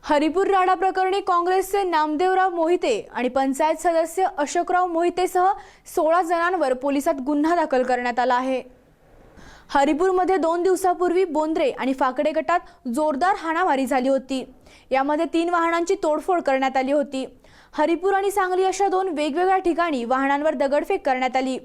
हरिपूर राडा प्रकरणी काँग्रेसचे नामदेवराव मोहिते आणि पंचायत सदस्य अशोकराव मोहितेसह 16 जणांवर पोलिसात गुन्हा दाखल करण्यात आला आहे। हरिपूरमध्ये 2 दिवसापूर्वी बोंद्रे आणि फाकडे गटात जोरदार हाणामारी झाली होती। यामध्ये 3 वाहनांची तोडफोड करण्यात आली होती। हरिपूर आणि सांगली अशा 2 वेगवेगळ्या ठिकाणी वाहनांवर दगडफेक करण्यात आली।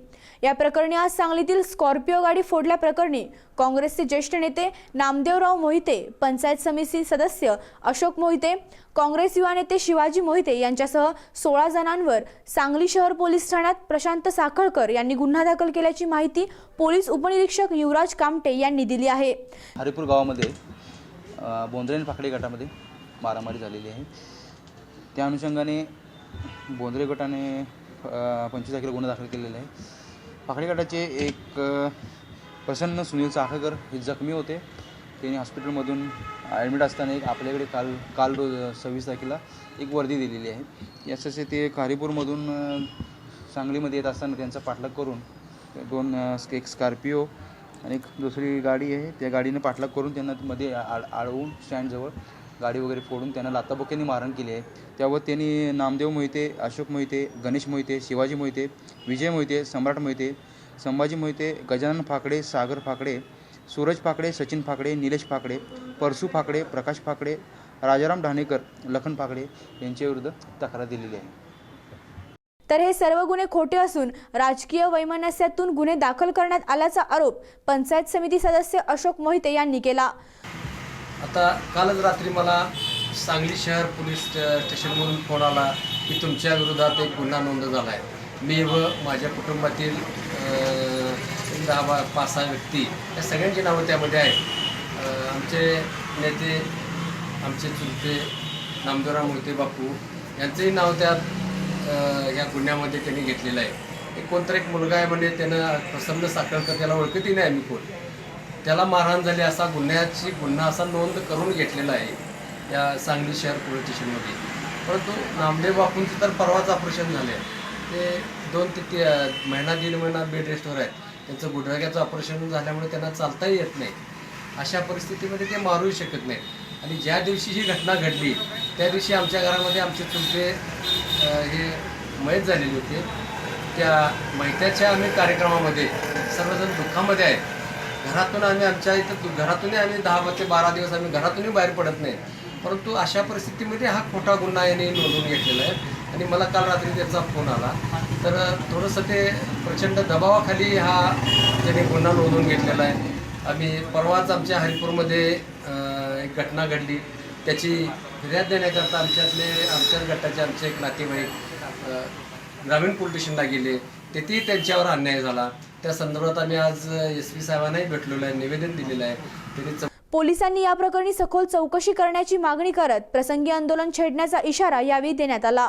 या प्रकरणी आज सांगलीतील स्कॉर्पिओ गाडी फोडल्याप्रकरणी काँग्रेसचे ज्येष्ठ नेते नामदेवराव मोहिते, पंचायत समिती सदस्य अशोक मोहिते, काँग्रेस युवा नेते शिवाजी मोहिते यांच्यासह 16 जणांवर सांगली शहर पोलीस ठाण्यात प्रशांत साखळकर यांनी गुन्हा दाखल केल्याची माहिती पोलीस उपनिरीक्षक युवराज कामटे यांनी दिली आहे। हरिपूर गावामध्ये बोंद्रे आणि फाकडे गटामध्ये मारामारी झालेली आहे। त्या अनुषंगाने बोंद्रे गटाने 25 तारखेला गुन्हा दाखल केलेला आहे। फाकडे गटाचे एक प्रसन्न सुनील चाकळकर हे जखमी होते। त्यांनी हॉस्पिटलमधून ॲडमिट असताना एक आपल्याकडे काल रोज 26 तारखेला एक वर्दी दिलेली आहे। याचे ते हरिपूरमधून सांगलीमध्ये येत असताना त्यांचा पाठलाग करून एक स्कॉर्पिओ आणि एक दुसरी गाडी आहे, त्या गाडीने पाठलाग करून त्यांना मध्ये अडवून स्टँडजवळ गाडी वगैरे फोडून त्यांना लाथाबुक्क्यांनी मारहाण केली आहे। त्यावर त्यांनी नामदेव मोहिते, अशोक मोहिते, गणेश मोहिते, शिवाजी मोहिते, विजय मोहिते, सम्राट मोहिते, संभाजी मोहिते, गजानन फाकडे, सागर फाकडे, सूरज फाकडे, सचिन फाकडे, निलेश फाकडे, परसू फाकडे, प्रकाश फाकडे, राजाराम ढाणेकर, लखन फाकडे यांच्याविरुद्ध तक्रार दिलेली आहे। तर हे सर्व गुन्हे खोटे असून राजकीय वैमनस्यातून गुन्हे दाखल करण्यात आल्याचा आरोप पंचायत समिती सदस्य अशोक मोहिते यांनी केला। आता कालच रात्री मला सांगली शहर पोलीस स्टेशनवरून फोन आला की तुमच्या विरोधात एक गुन्हा नोंद झाला आहे। मी व माझ्या कुटुंबातील 10-5-6 व्यक्ती या सगळ्यांची नावं त्यामध्ये आहेत। आमचे नेते, आमचे चुलते नामदेवराव मोहिते बापू यांचंही नाव त्यात या गुन्ह्यामध्ये त्यांनी घेतलेलं आहे। एक कोणतरी एक मुलगा आहे म्हणजे त्यानं प्रसन्न साखळकर, त्याला ओळखतही नाही आम्ही कोण, त्याला मारहाण झाली असा गुन्हा असा नोंद करून घेतलेला आहे या सांगली शहर पोलीस स्टेशनमध्ये। परंतु नामदेव बापूंचं तर परवाच ऑपरेशन झालं आहे। ते 2 ते 3 महिना 1.5 महिना बेड रेस्टवर आहेत। त्यांचं गुडघ्याचं ऑपरेशन झाल्यामुळे त्यांना चालताही येत नाही। अशा परिस्थितीमध्ये ते मारूही शकत नाही। आणि ज्या दिवशी ही घटना घडली त्या दिवशी आमच्या घरामध्ये आमचे चुलते हे मयत झालेले होते। त्या मैत्याच्या आम्ही कार्यक्रमामध्ये सर्वजण दुःखामध्ये आहेत। घरातून आम्ही आमच्या इथं घरातूनही आम्ही 10 ते 12 दिवस आम्ही घरातूनही बाहेर पडत नाही। परंतु अशा परिस्थितीमध्ये हा खोटा गुन्हा याने नोंदवून घेतलेला आहे। आणि मला काल रात्री त्याचा फोन आला, तर थोडंसं ते प्रचंड दबावाखाली हा त्याने गुन्हा नोंदवून घेतलेला आहे। आम्ही परवाच आमच्या हरिपूरमध्ये एक घटना घडली, त्याची फिर्याद देण्याकरता आमच्याच गटाचे आमचे एक नातेवाईक ग्रामीण पोलीस स्टेशनला गेले। तेथेही त्यांच्यावर अन्याय झाला। त्या संदर्भात आम्ही आज SP साहेबांनाही भेटलेलो आहे, निवेदन दिलेलं आहे। पोलिसांनी या प्रकरणी सखोल चौकशी करण्याची मागणी करत प्रसंगी आंदोलन छेडण्याचा इशारा यावेळी देण्यात आला।